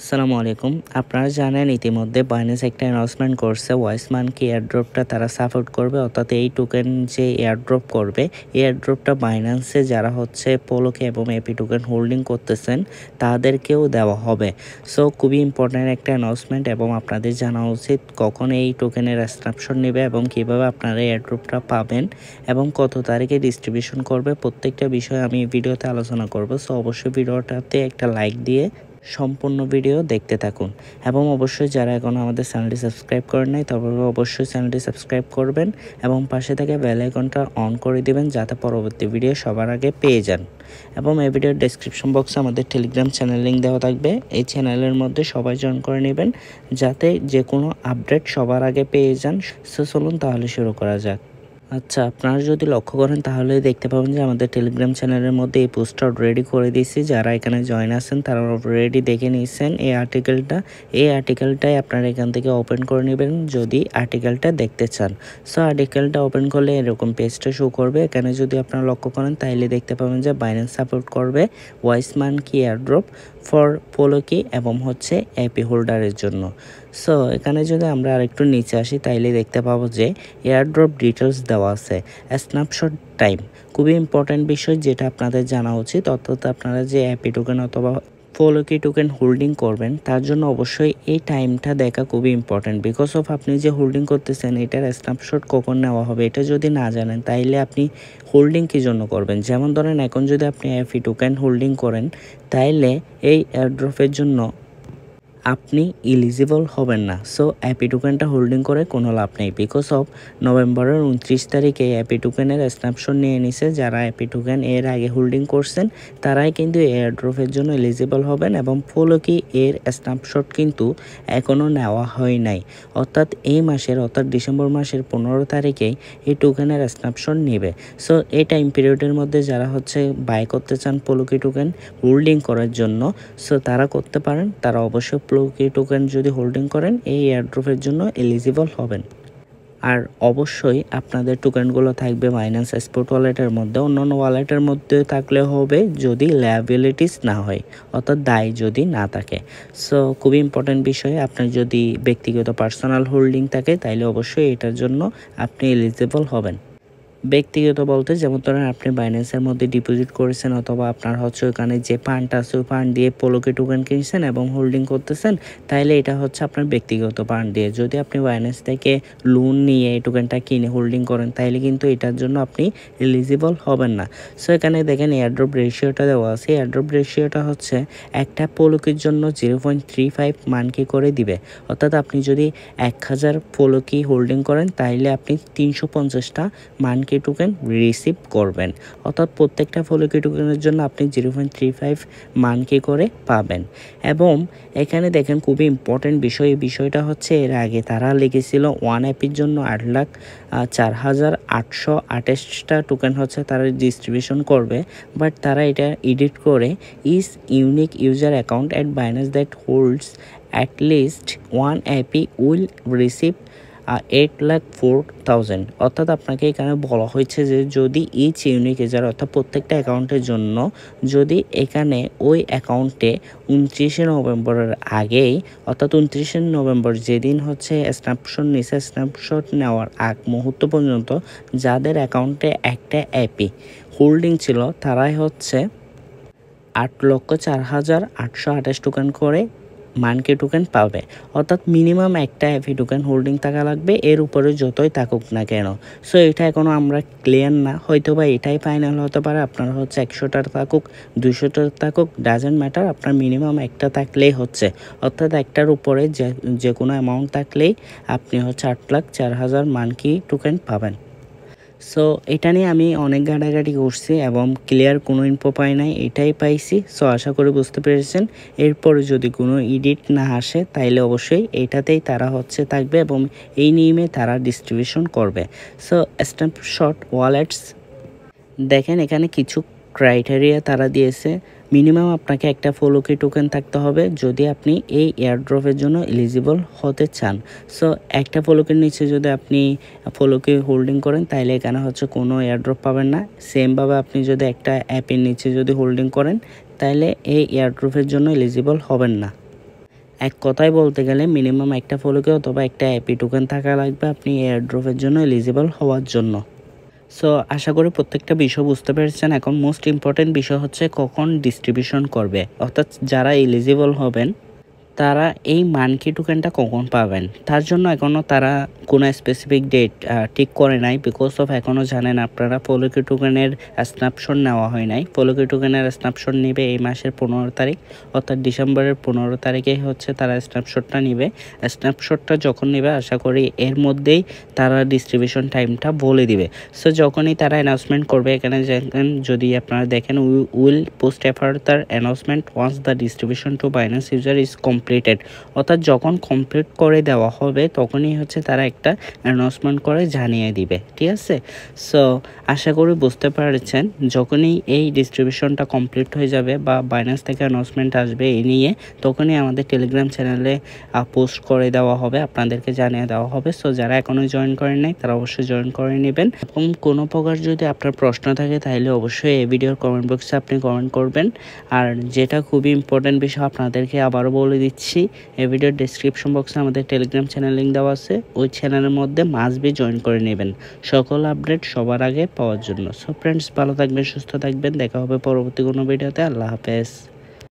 আসসালামু আলাইকুম। আপনারা জানেন ইতিমধ্যে বাইন্যান্স একটা অ্যানাউন্সমেন্ট করছে ওয়াইসমানকে এয়ারড্রপটা তারা সাপোর্ট করবে, অর্থাৎ এই টোকেন যে এয়ারড্রপ করবে এই এয়ারড্রপটা বাইন্যান্সে যারা হচ্ছে পোলোকে এবং এপি টোকেন হোল্ডিং করতেছেন তাদেরকেও দেওয়া হবে। সো খুবই ইম্পর্ট্যান্ট একটা অ্যানাউন্সমেন্ট এবং আপনাদের জানা উচিত কখন এই টোকেনের স্ন্যাপশট নেবে এবং কীভাবে আপনারা এয়ারড্রপটা পাবেন এবং কত তারিখে ডিস্ট্রিবিউশন করবে, প্রত্যেকটা বিষয় আমি ভিডিওতে আলোচনা করব। সো অবশ্যই ভিডিওটাতে একটা লাইক দিয়ে সম্পূর্ণ ভিডিও দেখতে থাকুন এবং অবশ্যই যারা এখন আমাদের চ্যানেলটি সাবস্ক্রাইব করেন নাই তবে অবশ্যই চ্যানেলটি সাবস্ক্রাইব করবেন এবং পাশে থেকে বেল আইকনটা অন করে দিবেন যাতে পরবর্তী ভিডিও সবার আগে পেয়ে যান। এবং এই ভিডিওর ডেসক্রিপশন বক্সে আমাদের টেলিগ্রাম চ্যানেল লিঙ্ক দেওয়া থাকবে, এই চ্যানেলের মধ্যে সবাই জয়েন করে নেবেন যাতে যে কোনো আপডেট সবার আগে পেয়ে যান। সো চলুন তাহলে শুরু করা যাক। আচ্ছা, আপনারা যদি লক্ষ্য করেন তাহলে দেখতে পাবেন যে আমাদের টেলিগ্রাম চ্যানেলের মধ্যে এই পোস্টটা অলরেডি করে দিয়েছি। যারা এখানে জয়েন আছেন তারা অলরেডি দেখে নিয়েছেন এই আর্টিকেলটাই আপনারা এখান থেকে ওপেন করে নেবেন যদি আর্টিকেলটা দেখতে চান। সো আর্টিকেলটা ওপেন করলে এরকম পেজটা শো করবে। এখানে যদি আপনারা লক্ষ্য করেন তাহলে দেখতে পাবেন যে বাইন্যান্স সাপোর্ট করবে ওয়াইসমানকি এয়ারড্রপ ফর পোলোকি এবং হচ্ছে এপি হোল্ডারের জন্য। সো এখানে যদি আমরা আরেকটু নিচে আসি তাইলে দেখতে পাবো যে এয়ারড্রপ ডিটেলস দেওয়া আছে, স্ন্যাপশট টাইম, খুবই ইম্পর্ট্যান্ট বিষয় যেটা আপনাদের জানা উচিত। অর্থাৎ আপনারা যে অ্যাপি টোকেন অথবা পোলোকি টোকেন হোল্ডিং করবেন তার জন্য অবশ্যই এই টাইমটা দেখা খুবই ইম্পর্ট্যান্ট। বিকজ অফ আপনি যে হোল্ডিং করতেছেন এটার স্ন্যাপশট কখন নেওয়া হবে এটা যদি না জানেন তাইলে আপনি হোল্ডিং কী জন্য করবেন। যেমন ধরেন এখন যদি আপনি অ্যাপি টোকেন হোল্ডিং করেন তাইলে এই এয়ারড্রপের জন্য আপনি এলিজিবল হবেন না। সো অ্যাপি টোকেনটা হোল্ডিং করে কোনো লাভ নেই। বিকজ অফ নভেম্বরের 29 তারিখে অ্যাপি টোকেনের স্ন্যাপশট নিয়ে নিছে। যারা অ্যাপি টোকেন এর আগে হোল্ডিং করছেন তারাই কিন্তু এয়ারড্রপের জন্য এলিজিবল হবেন এবং পোলোকি এর স্ন্যাপশট কিন্তু এখনও নেওয়া হয় নাই। অর্থাৎ এই মাসের অর্থাৎ ডিসেম্বর মাসের 15 তারিখেই এই টোকেনের স্ন্যাপশট নেবে। সো এই টাইম পিরিয়ডের মধ্যে যারা হচ্ছে বাই করতে চান পোলোকি টোকেন হোল্ডিং করার জন্য সো তারা করতে পারেন। তারা অবশ্যই পোলোকি টোকেন যদি হোল্ডিং করেন এই এয়ারড্রপের জন্য এলিজিবল হবেন। আর অবশ্যই আপনাদের টোকেনগুলো থাকবে বাইন্যান্স স্পট ওয়ালেটের মধ্যে, অন্যান্য ওয়ালেটের মধ্যে থাকলে হবে যদি লায়াবিলিটিস না হয়, অর্থাৎ দায় যদি না থাকে। সো খুবই ইম্পর্ট্যান্ট বিষয়, আপনার যদি ব্যক্তিগত পার্সোনাল হোল্ডিং থাকে তাইলে অবশ্যই এটার জন্য আপনি এলিজিবল হবেন। ব্যক্তিগত বলতে যেমন ধরেন আপনি বাইন্যান্সের মধ্যে ডিপোজিট করেছেন অথবা আপনার হচ্ছে ওখানে যে ফান্ড আছে ওই ফান্ড দিয়ে পোলোকি টোকেন কিনছেন এবং হোল্ডিং করতেছেন, তাইলে এটা হচ্ছে আপনার ব্যক্তিগত ফান্ড দিয়ে। যদি আপনি বাইন্যান্স থেকে লোন নিয়ে এই টোকেনটা কিনে হোল্ডিং করেন তাইলে কিন্তু এটার জন্য আপনি এলিজিবল হবেন না। সো এখানে দেখেন এয়ারড্রপ রেশিওটা দেওয়া আছে। এয়ারড্রপ রেশিওটা হচ্ছে একটা পোলোকির জন্য 0.35 মানকি করে দিবে। অর্থাৎ আপনি যদি 1000 পোলোকি হোল্ডিং করেন তাইলে আপনি 350টা মানকি টোকেন রিসিভ করবেন। অর্থাৎ প্রত্যেকটা পোলোকি টোকেনের জন্য আপনি 0.35 মানকি করে পাবেন। এবং এখানে দেখেন খুবই ইম্পর্টেন্ট বিষয়, এই বিষয়টা হচ্ছে এর আগে তারা লিখেছিল ওয়ান অ্যাপির জন্য 8,4828টা টোকেন হচ্ছে তারা ডিস্ট্রিবিউশন করবে, বাট তারা এটা এডিট করে is unique user account at Binance that holds at least one Appy will receive 8,04,000। অর্থাৎ আপনাকে এখানে বলা হয়েছে যে যদি ইচ ইউনিক ইউজার অর্থাৎ প্রত্যেকটা অ্যাকাউন্টের জন্য যদি এখানে ওই অ্যাকাউন্টে 29শে নভেম্বরের আগেই অর্থাৎ 29শে নভেম্বর যেদিন হচ্ছে স্ন্যাপশট নিচে স্ন্যাপশট নেওয়ার আগ মুহূর্ত পর্যন্ত যাদের অ্যাকাউন্টে একটা অ্যাপি হোল্ডিং ছিল তারাই হচ্ছে 8,04,828 টোকেন করে মানকি টোকেন পাবে। অর্থাৎ মিনিমাম একটা অ্যাপি টোকেন হোল্ডিং থাকা লাগবে, এর উপরে যতই থাকুক না কেন। সো এটা এখনও আমরা ক্লিয়ার না, হয়তো বা এটাই ফাইনাল হতে পারে। আপনার হচ্ছে 100টা থাকুক 200টা থাকুক ডাজেন্ট ম্যাটার, আপনার মিনিমাম একটা থাকলেই হচ্ছে। অর্থাৎ একটার উপরে যে কোনো অ্যামাউন্ট থাকলেই আপনি হচ্ছে 8,04,000 মানকি টোকেন পাবেন। সো এটা নিয়ে আমি অনেক ঘাটাঘাটি করছি এবং ক্লিয়ার কোনো ইনফো পাই নাই, এটাই পাইছি। সো আশা করি বুঝতে পেরেছেন। এরপরে যদি কোনো এডিট না আসে তাইলে অবশ্যই এটাতেই তারা হচ্ছে থাকবে এবং এই নিয়মে তারা ডিস্ট্রিবিউশন করবে। সো স্ন্যাপশট ওয়ালেটস দেখেন এখানে কিছু ক্রাইটেরিয়া তারা দিয়েছে। মিনিমাম আপনাকে একটা পোলোকি টোকেন থাকতে হবে যদি আপনি এই এয়ারড্রপের জন্য এলিজিবল হতে চান। সো একটা পোলোকির নিচে যদি আপনি পোলোকি হোল্ডিং করেন তাইলে এখানে হচ্ছে কোনো এয়ারড্রপ পাবেন না। সেমভাবে আপনি যদি একটা অ্যাপের নিচে যদি হোল্ডিং করেন তাইলে এই এয়ারড্রপের জন্য এলিজিবল হবেন না। এক কথায় বলতে গেলে মিনিমাম একটা ফলোকে অথবা একটা অ্যাপি টোকেন থাকা লাগবে আপনি এয়ারড্রপের জন্য এলিজিবল হওয়ার জন্য। সো আশা করি প্রত্যেকটা বিষয় বুঝতে পেরেছেন। এখন মোস্ট ইম্পর্টেন্ট বিষয় হচ্ছে কখন ডিস্ট্রিবিউশন করবে, অর্থাৎ যারা এলিজিবল হবেন তারা এই মানকি টোকেনটা কখন পাবেন। তার জন্য এখনও তারা কোনো স্পেসিফিক ডেট ঠিক করে নাই, বিকজ অফ এখনও জানেন আপনারা ফলোকি টোকেনের স্ন্যাপশট নেওয়া হয় নাই। ফলোকি টোকেনের স্ন্যাপশট নেবে এই মাসের 15 তারিখ, অর্থাৎ ডিসেম্বরের 15 তারিখে হচ্ছে তারা স্ন্যাপশটটা নেবে। স্ন্যাপশটটা যখন নেবে আশা করি এর মধ্যেই তারা ডিস্ট্রিবিউশন টাইমটা বলে দিবে। সো যখনই তারা অ্যানাউন্সমেন্ট করবে, এখানে যদি আপনারা দেখেন will post further announcement once the distribution to Binance user is completed, অর্থাৎ যখন কমপ্লিট করে দেওয়া হবে তখনই হচ্ছে তারা একটা অ্যানাউন্সমেন্ট করে জানিয়ে দিবে। ঠিক আছে, সো আশা করি বুঝতে পারছেন। যখনই এই ডিস্ট্রিবিউশনটা কমপ্লিট হয়ে যাবে বা বাইন্যান্স থেকে অ্যানাউন্সমেন্ট আসবে এই নিয়ে, তখনই আমাদের টেলিগ্রাম চ্যানেলে পোস্ট করে দেওয়া হবে, আপনাদেরকে জানিয়ে দেওয়া হবে। সো যারা এখনও জয়েন করেন নাই তারা অবশ্যই জয়েন করে নেবেন। এবং কোনো প্রকার যদি আপনার প্রশ্ন থাকে তাহলে অবশ্যই এই ভিডিওর কমেন্ট বক্সে আপনি কমেন্ট করবেন। আর যেটা খুবই ইম্পর্টেন্ট বিষয় আপনাদেরকে আবারও বলে দিচ্ছি, এই ভিডিওর ডেসক্রিপশন বক্সে আমাদের টেলিগ্রাম চ্যানেল লিঙ্ক দেওয়া আছে, ওই চ্যানেলের মধ্যে মাস্ট বি জয়েন করে নেবেন সকল আপডেট সবার আগে পাওয়ার জন্য। সো ফ্রেন্ডস, ভালো থাকবেন, সুস্থ থাকবেন, দেখা হবে পরবর্তী কোনো ভিডিওতে। আল্লাহ হাফেজ।